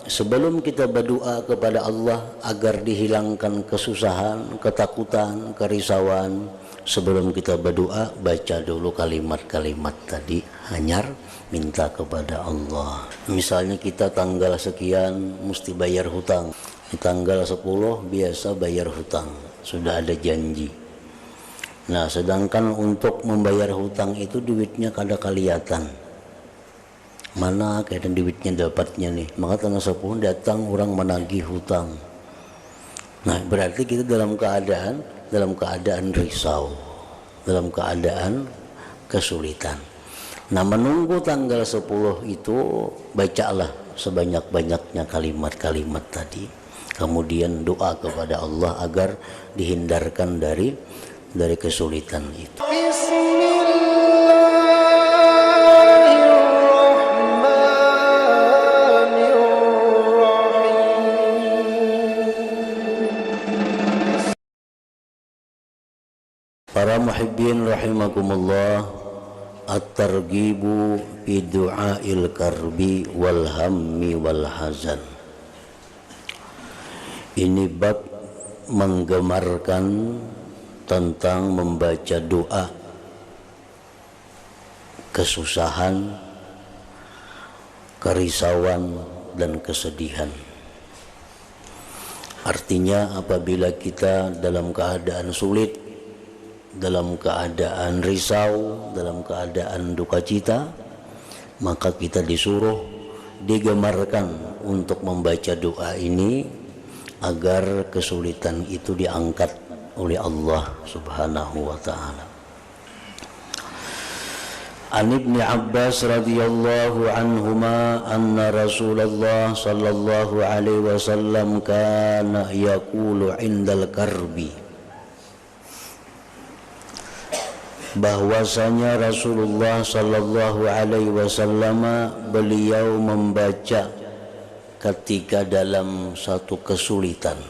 sebelum kita berdoa kepada Allah agar dihilangkan kesusahan, ketakutan, kerisauan, sebelum kita berdoa baca dulu kalimat-kalimat tadi, hanyar minta kepada Allah. Misalnya kita tanggal sekian mesti bayar hutang, di tanggal 10 biasa bayar hutang, sudah ada janji. Nah, sedangkan untuk membayar hutang itu duitnya kada kelihatan, mana kaitan duitnya dapatnya nih. Maka tanggal 10 datang orang menagih hutang. Nah, berarti kita dalam keadaan risau, dalam keadaan kesulitan. Nah, menunggu tanggal 10 itu bacalah sebanyak-banyaknya kalimat-kalimat tadi. Kemudian doa kepada Allah agar dihindarkan dari kesulitan itu. Para muhibbin rahimakumullah, at-targhibu fi du'ail karbi wal hammi wal hazan. Ini bab menggemarkan tentang membaca doa kesusahan, kerisauan dan kesedihan. Artinya apabila kita dalam keadaan sulit, dalam keadaan risau, dalam keadaan duka cita, maka kita disuruh, digemarkan untuk membaca doa ini agar kesulitan itu diangkat oleh Allah Subhanahu wa ta'ala. An Ibni Abbas radhiyallahu anhuma anna Rasulullah sallallahu alaihi wasallam kana yaqulu indal karbi, bahwasanya Rasulullah sallallahu alaihi wasallam beliau membaca ketika dalam satu kesulitan,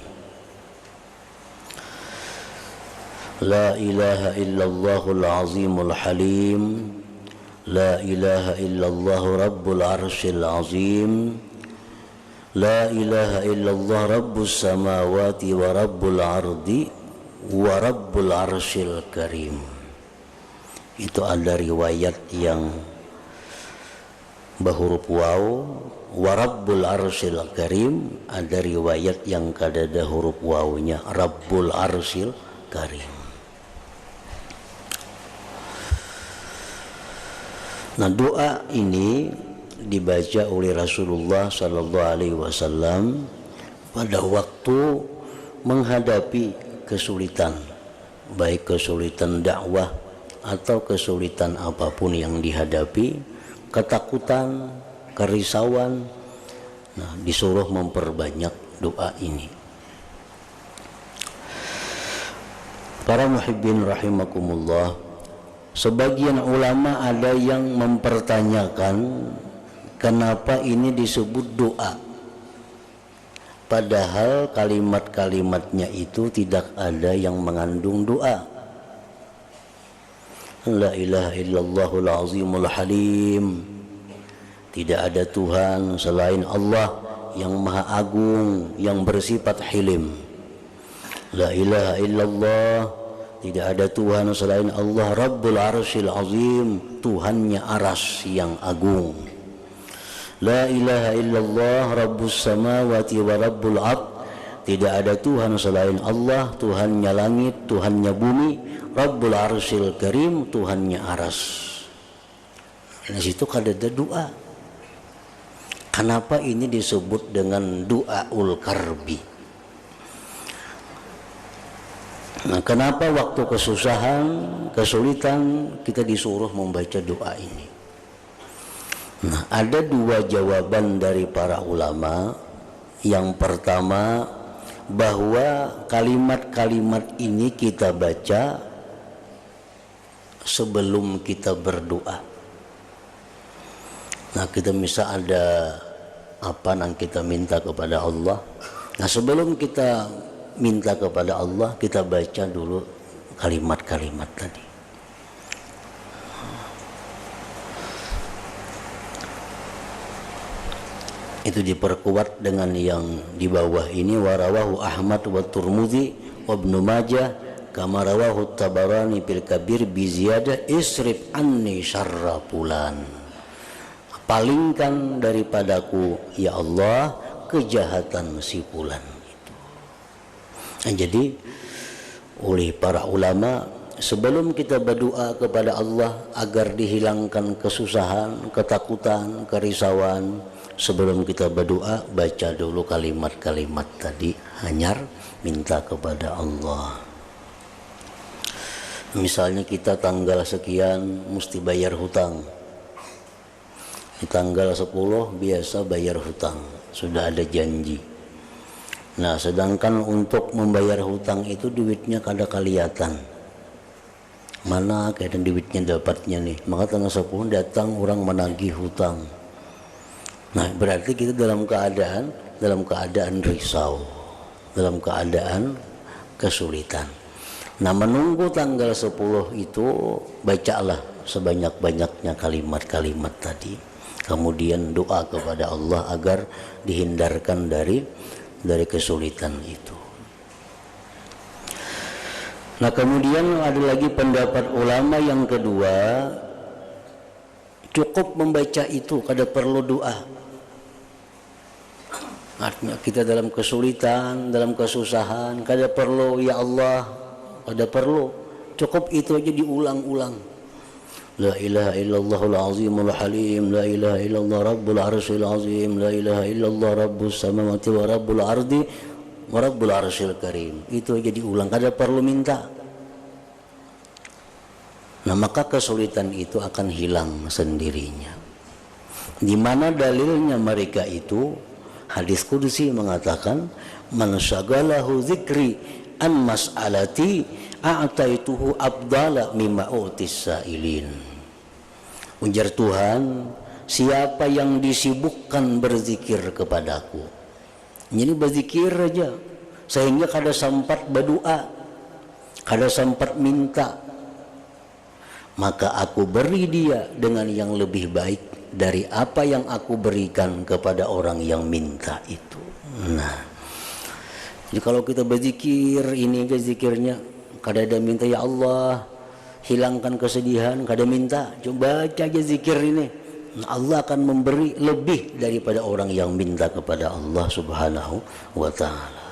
la ilaha illallahul azimul halim, la ilaha illallah rabbul arsyil azim, la ilaha illallah rabbus samawati wa rabbul ardi wa rabbul arsyil karim. Itu ada riwayat yang berhuruf waw, wa rabbul arsyil karim, ada riwayat yang kada ada huruf wawnya, rabbul arsyil karim. Nah, doa ini dibaca oleh Rasulullah sallallahu alaihi wasallam pada waktu menghadapi kesulitan, baik kesulitan dakwah atau kesulitan apapun yang dihadapi, ketakutan, kerisauan. Nah, disuruh memperbanyak doa ini. Para muhibbin rahimakumullah, sebagian ulama ada yang mempertanyakan kenapa ini disebut doa, padahal kalimat-kalimatnya itu tidak ada yang mengandung doa. La ilaha illallahul azimul halim, tidak ada Tuhan selain Allah yang maha agung, yang bersifat hilim. La ilaha illallah, tidak ada Tuhan selain Allah rabbul arsyil azim, Tuhannya aras yang agung. La ilaha illallah rabbus samawati wa rabbul ard, tidak ada Tuhan selain Allah, Tuhannya langit, Tuhannya bumi, rabbul arsyil karim, Tuhannya aras. Di situ kada ada doa. Kenapa ini disebut dengan doaul karbi? Nah, kenapa waktu kesusahan, kesulitan kita disuruh membaca doa ini? Nah, ada dua jawaban dari para ulama. Yang pertama, bahwa kalimat-kalimat ini kita baca sebelum kita berdoa. Nah, kita misal ada apa yang kita minta kepada Allah. Nah, sebelum kita minta kepada Allah, kita baca dulu kalimat-kalimat tadi. Itu diperkuat dengan yang di bawah ini, warawahu Ahmad wa Turmudzi wa Ibnu Majah kama rawahu Tabarani fil Kabir bi ziyadah isrif anni syarra fulan. Palingkan daripadaku ya Allah kejahatan si fulan itu. Nah, jadi oleh para ulama, sebelum kita berdoa kepada Allah agar dihilangkan kesusahan, ketakutan, kerisauan, sebelum kita berdoa baca dulu kalimat-kalimat tadi, hanyar minta kepada Allah. Misalnya kita tanggal sekian mesti bayar hutang, di tanggal 10 biasa bayar hutang, sudah ada janji. Nah, sedangkan untuk membayar hutang itu duitnya kada kelihatan, mana keadaan duitnya dapatnya nih, maka tanggal 10 datang orang menagih hutang. Nah, berarti kita dalam keadaan risau, dalam keadaan kesulitan. Nah, menunggu tanggal 10 itu bacalah sebanyak-banyaknya kalimat-kalimat tadi. Kemudian doa kepada Allah agar dihindarkan dari kesulitan itu. Nah, kemudian ada lagi pendapat ulama yang kedua, cukup membaca itu, kada perlu doa. Artinya kita dalam kesulitan, dalam kesusahan, kada perlu ya Allah, kada perlu, cukup itu aja diulang-ulang. La ilaha illallahul azimul halim, la ilaha illallah rabbul arsyil azim, la ilaha illallah rabbus samawati wa rabbul ardi wa rabbul arsyil karim. Itu aja diulang, kada perlu minta. Nah, maka kesulitan itu akan hilang sendirinya. Di mana dalilnya mereka itu? Hadis qudsi mengatakan, man syagalahu dzikri an mas'alati a'taituhu abdala mimma utis sa'ilin. Ujar Tuhan, siapa yang disibukkan berzikir kepadaku, jadi berzikir aja sehingga kada sempat berdoa, kada sempat minta, maka aku beri dia dengan yang lebih baik dari apa yang aku berikan kepada orang yang minta itu. Nah, jadi kalau kita berzikir, ini aja zikirnya, kada ada minta ya Allah hilangkan kesedihan, kada minta, coba baca aja zikir ini, Allah akan memberi lebih daripada orang yang minta kepada Allah Subhanahu wa ta'ala.